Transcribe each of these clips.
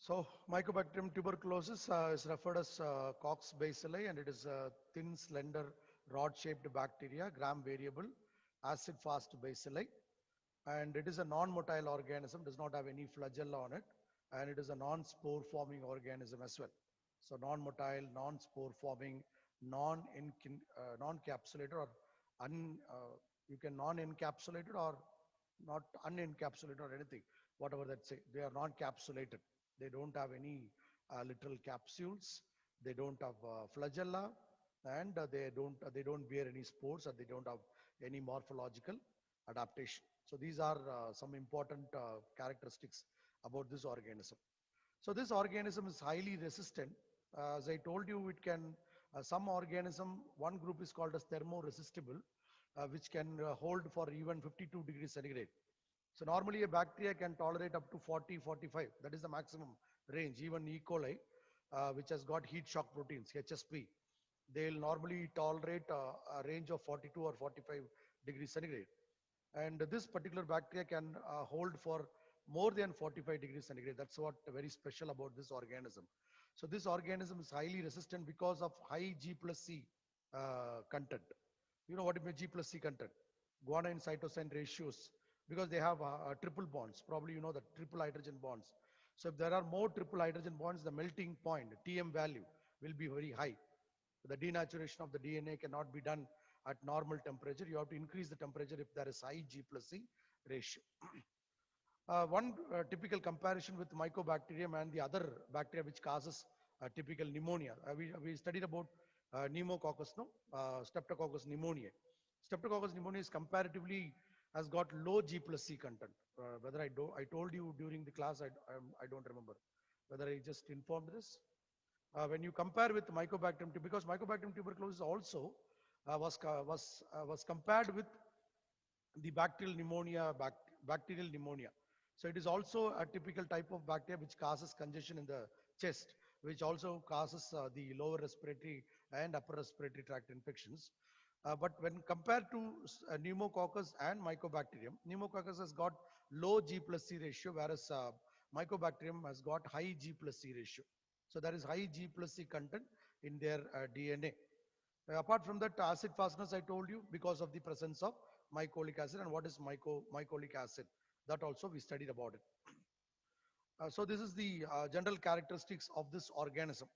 So Mycobacterium tuberculosis is referred as Cox bacilli, and it is a thin, slender, rod-shaped bacteria, gram variable, acid-fast bacilli, and it is a non-motile organism, does not have any flagella on it, and it is a non-spore forming organism as well. So non-motile, non-spore forming, non-capsulated or you can non-encapsulated or not unencapsulated or anything, whatever that say. They are non-capsulated. They don't have any literal capsules. They don't have flagella, and they don't bear any spores, or they don't have any morphological adaptation. So these are some important characteristics about this organism. So this organism is highly resistant. As I told you, it can, some organism, one group is called as thermoresistible, which can hold for even 52 degrees centigrade. So normally a bacteria can tolerate up to 40, 45. That is the maximum range. Even E. coli, which has got heat shock proteins, HSP, they'll normally tolerate a range of 42 or 45 degrees centigrade. And this particular bacteria can hold for more than 45 degrees centigrade. That's what very special about this organism. So this organism is highly resistant because of high G plus C content. You know what is G plus C content? Guanine cytosine ratios, because they have triple bonds. Probably you know the triple hydrogen bonds. So if there are more triple hydrogen bonds, the melting point, TM value, will be very high. The denaturation of the DNA cannot be done at normal temperature. You have to increase the temperature if there is high G plus C ratio. One typical comparison with Mycobacterium and the other bacteria which causes typical pneumonia. We studied about pneumococcus, no? Streptococcus pneumoniae. Streptococcus pneumoniae is comparatively has got low G plus C content. Whether I told you during the class, I don't remember. Whether I just informed this. When you compare with Mycobacterium, because Mycobacterium tuberculosis also was compared with the bacterial pneumonia. So it is also a typical type of bacteria which causes congestion in the chest, which also causes the lower respiratory and upper respiratory tract infections. But when compared to pneumococcus and mycobacterium, pneumococcus has got low G plus C ratio, whereas mycobacterium has got high G plus C ratio. So there is high G plus C content in their DNA. Apart from that, acid fastness I told you, because of the presence of mycolic acid. And what is mycolic acid? That also we studied about it. So this is the general characteristics of this organism.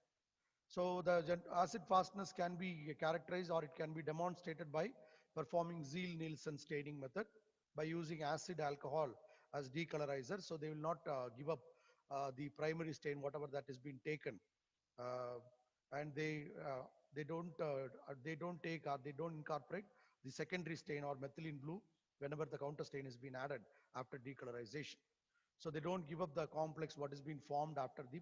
So the acid fastness can be characterized, or it can be demonstrated by performing Zeal-Nielsen staining method by using acid alcohol as decolorizer. So they will not give up the primary stain, whatever that has been taken, and they don't take, or they don't incorporate the secondary stain or methylene blue whenever the counter stain has been added after decolorization. So they don't give up the complex what has been formed after the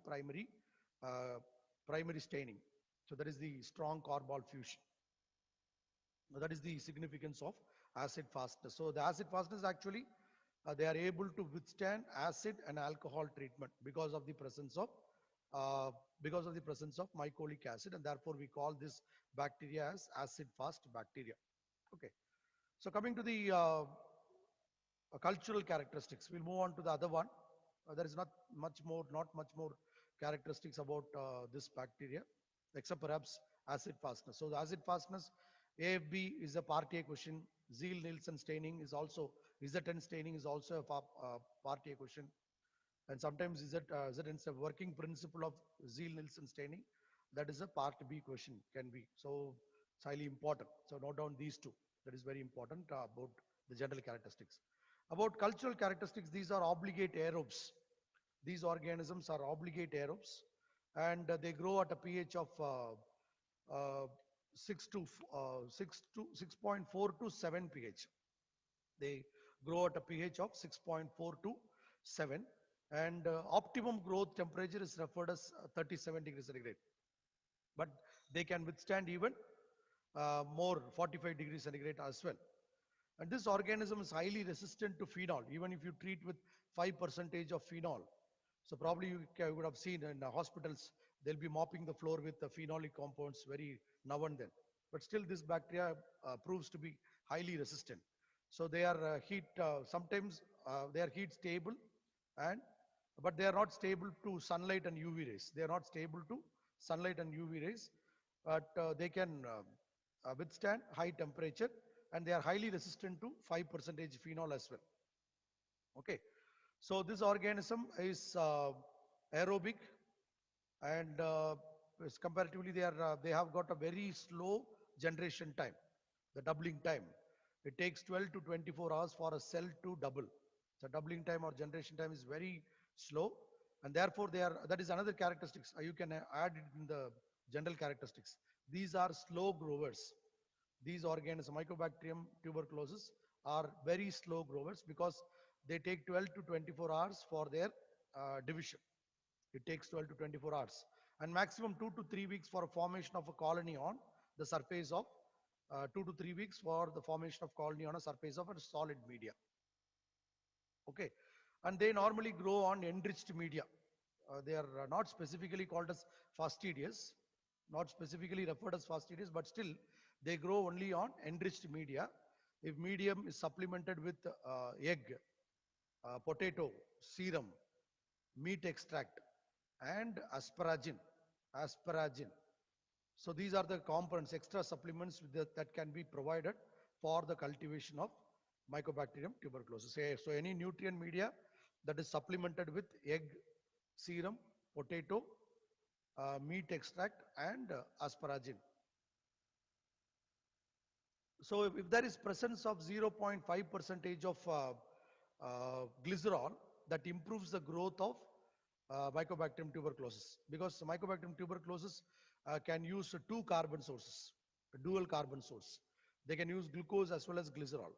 uh, primary staining. So that is the strong carbonyl fusion. Now that is the significance of acid fastness. So the acid fastness actually they are able to withstand acid and alcohol treatment uh, because of the presence of mycolic acid, and therefore we call this bacteria as acid fast bacteria. Okay. So coming to the cultural characteristics, we'll move on to the other one. There is not much more characteristics about this bacteria, except perhaps acid fastness. So the acid fastness, AFB is a part A question. Zeal-Nielsen staining is also, ZN staining is also a part A question. And sometimes ZN a working principle of Zeal-Nielsen staining. That is a part B question, can be. So it's highly important. So note down these two. That is very important about the general characteristics. About cultural characteristics, these are obligate aerobes. These organisms are obligate aerobes, and they grow at a pH of 6.4 to 7 pH. They grow at a pH of 6.4 to 7, and optimum growth temperature is referred as 37 degrees centigrade. But they can withstand even more, 45 degrees centigrade as well. And this organism is highly resistant to phenol, even if you treat with 5% of phenol. So probably you would have seen in hospitals, they'll be mopping the floor with the phenolic compounds very now and then. But still this bacteria proves to be highly resistant. So they are sometimes they are heat stable and but they are not stable to sunlight and UV rays. They are not stable to sunlight and UV rays, but they can withstand high temperature, and they are highly resistant to 5% phenol as well. Okay, so this organism is aerobic, and comparatively they have got a very slow generation time, the doubling time. It takes 12 to 24 hours for a cell to double. The doubling time or generation time is very slow, and therefore that is another characteristics. You can add it in the general characteristics. These are slow growers. These organisms, Mycobacterium tuberculosis, are very slow growers because they take 12 to 24 hours for their division. It takes 12 to 24 hours, and maximum 2 to 3 weeks for a formation of a colony on the surface of 2 to 3 weeks for the formation of colony on a surface of a solid media. Okay, and they normally grow on enriched media. They are not specifically called as fastidious, not specifically referred as fastidious, but still they grow only on enriched media. If medium is supplemented with egg, potato, serum, meat extract, and asparagine. Asparagine. So these are the components, extra supplements that can be provided for the cultivation of Mycobacterium tuberculosis. So any nutrient media that is supplemented with egg, serum, potato, meat extract, and asparagine. So if there is presence of 0.5 percentage of glycerol, that improves the growth of Mycobacterium tuberculosis, because Mycobacterium tuberculosis can use two carbon sources, a dual carbon source. They can use glucose as well as glycerol.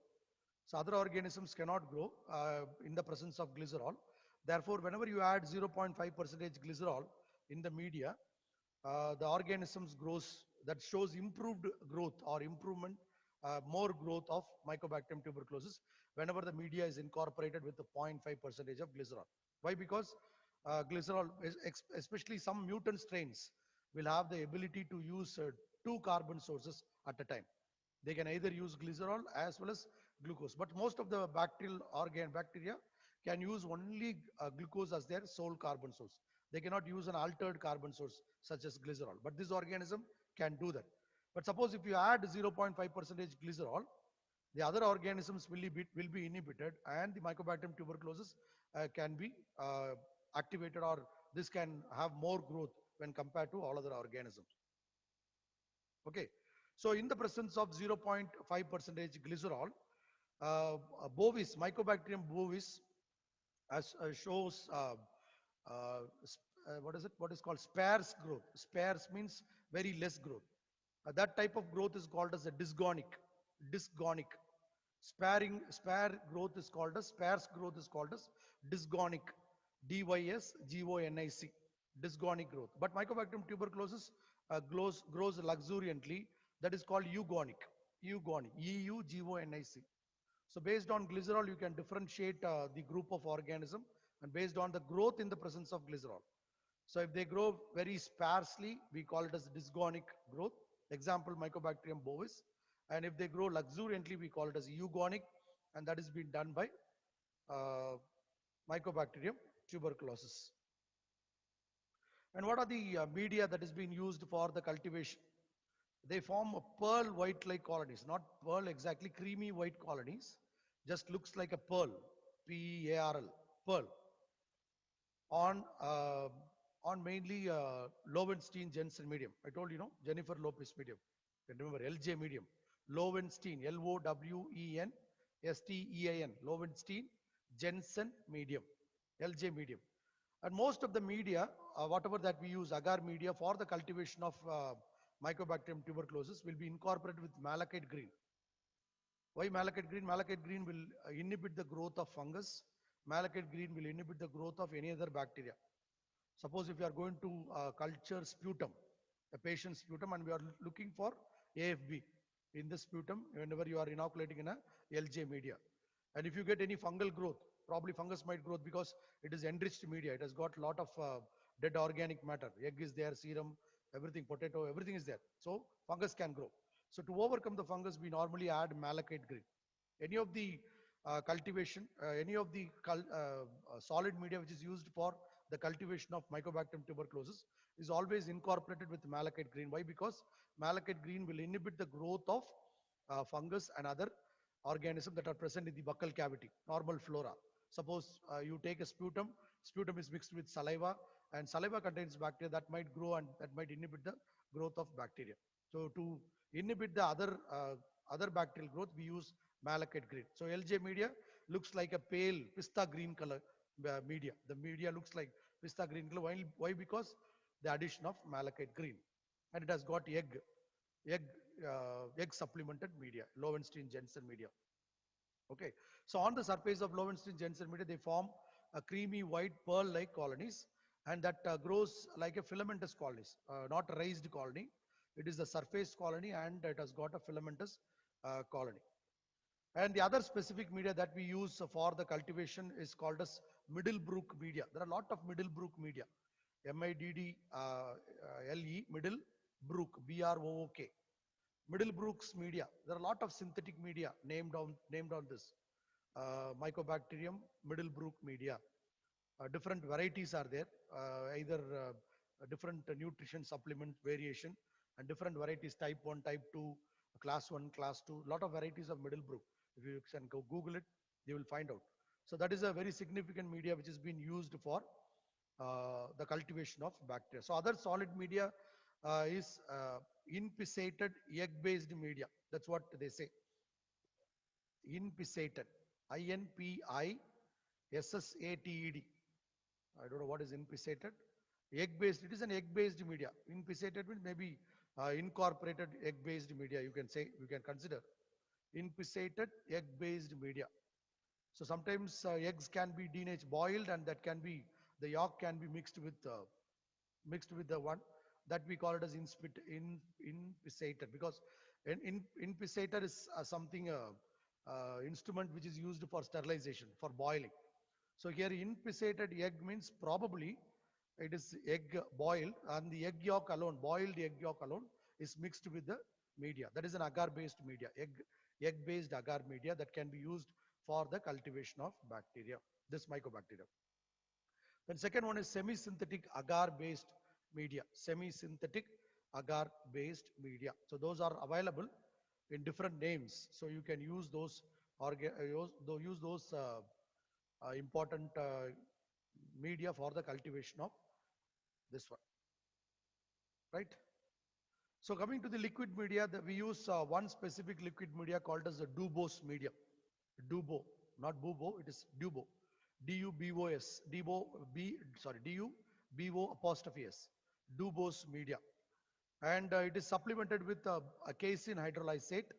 So other organisms cannot grow in the presence of glycerol. Therefore, whenever you add 0.5 percentage glycerol in the media, the organisms grows, that shows improved growth or improvement, more growth of Mycobacterium tuberculosis whenever the media is incorporated with the 0.5 percentage of glycerol. Why? Because glycerol, especially some mutant strains, will have the ability to use two carbon sources at a time. They can either use glycerol as well as glucose, but most of the bacteria can use only glucose as their sole carbon source. They cannot use an altered carbon source such as glycerol, but this organism can do that. But suppose if you add 0.5 percentage glycerol, the other organisms will be inhibited, and the Mycobacterium tuberculosis can be activated, or this can have more growth when compared to all other organisms. Okay, so in the presence of 0.5 percentage glycerol, bovis, Mycobacterium bovis, as shows what is called sparse growth. Sparse means very less growth. That type of growth is called as a dysgonic. Dysgonic. Spare growth is called as, sparse growth is called as dysgonic. Dysgonic. Dysgonic growth. But Mycobacterium tuberculosis grows luxuriantly. That is called eugonic. Eugonic. Eugonic. So based on glycerol, you can differentiate the group of organism, and based on the growth in the presence of glycerol. So if they grow very sparsely, we call it as dysgonic growth. Example, Mycobacterium bovis. And if they grow luxuriantly, we call it as eugonic, and that is being done by uh, Mycobacterium tuberculosis. And what are the media that is being used for the cultivation? They form a pearl white-like colonies, not pearl exactly, creamy white colonies. Just looks like a pearl, P-E-A-R-L, pearl. On mainly Lowenstein Jensen medium. I told you, Jennifer Lopez medium. You can remember LJ medium. Lowenstein, Lowenstein, Lowenstein Jensen medium, LJ medium. And most of the media, whatever that we use, agar media for the cultivation of Mycobacterium tuberculosis, will be incorporated with malachite green. Why malachite green? Malachite green will inhibit the growth of fungus. Malachite green will inhibit the growth of any other bacteria. Suppose if you are going to culture sputum, a patient's sputum, and we are looking for AFB in the sputum whenever you are inoculating in a LJ media. And if you get any fungal growth, probably fungus might grow because it is enriched media. It has got a lot of dead organic matter. Egg is there, serum, everything, potato, everything is there. So fungus can grow. So to overcome the fungus, we normally add malachite green. Any of the cultivation, any of the solid media which is used for the cultivation of Mycobacterium tuberculosis is always incorporated with malachite green. Why? Because malachite green will inhibit the growth of fungus and other organisms that are present in the buccal cavity, normal flora. Suppose you take a sputum, sputum is mixed with saliva, and saliva contains bacteria that might grow and that might inhibit the growth of bacteria. So to inhibit the other bacterial growth, we use malachite green. So LJ media looks like a pale pista green color media. The media looks like pista green color. Why? Because the addition of malachite green, and it has got egg egg supplemented media, Lowenstein-Jensen media. Okay, so on the surface of Lowenstein-Jensen media, they form a creamy white pearl-like colonies, and that grows like a filamentous colonies, not a raised colony. It is the surface colony, and it has got a filamentous colony. And the other specific media that we use for the cultivation is called as Middlebrook media. There are a lot of Middlebrook media, Middle Middlebrook, Brook. Middlebrooks media. There are a lot of synthetic media named on this. Mycobacterium Middlebrook media. Different varieties are there, either different nutrition supplement variation and different varieties, type 1, type 2, class 1, class 2, lot of varieties of Middlebrook. If you can go Google it, you will find out. So that is a very significant media which has been used for the cultivation of bacteria. So other solid media is inpissated egg-based media. That's what they say. Inpissated, INPISSATED. I don't know what is inpissated. Egg-based. It is an egg-based media. Inpissated means maybe incorporated egg-based media. You can say, you can consider inpissated egg-based media. So sometimes eggs can be denatured, boiled, and that can be the yolk can be mixed with the one that we call it as inpissator, because inpissator is something instrument which is used for sterilization, for boiling. So here inpissated egg means probably it is egg boiled, and the egg yolk alone, boiled egg yolk alone, is mixed with the media. That is an agar-based media, egg-based agar media that can be used for the cultivation of bacteria, this mycobacterium. Then second one is semi-synthetic agar-based media, semi-synthetic agar-based media. So those are available in different names. So you can use those important media for the cultivation of this one, right? So coming to the liquid media, we use one specific liquid media called as the Dubos media. Dubo, not Bubo, it is Dubo. D-U-B-O-S, D-U-B-O apostrophe S, Dubos media. And it is supplemented with a casein hydrolysate.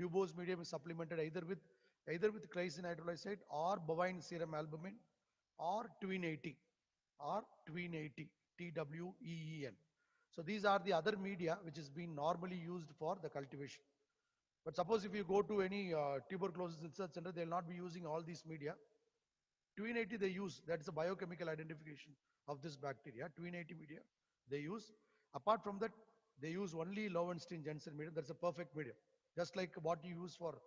Dubos medium is supplemented either with casein hydrolysate or bovine serum albumin or twin 80 TWEEN. So these are the other media which is being normally used for the cultivation. But suppose if you go to any tuberculosis research center, they will not be using all these media. Twin 80 they use, that's a biochemical identification of this bacteria. Twin 80 media they use. Apart from that, they use only Lowenstein-Jensen medium. That's a perfect medium. Just like what you use for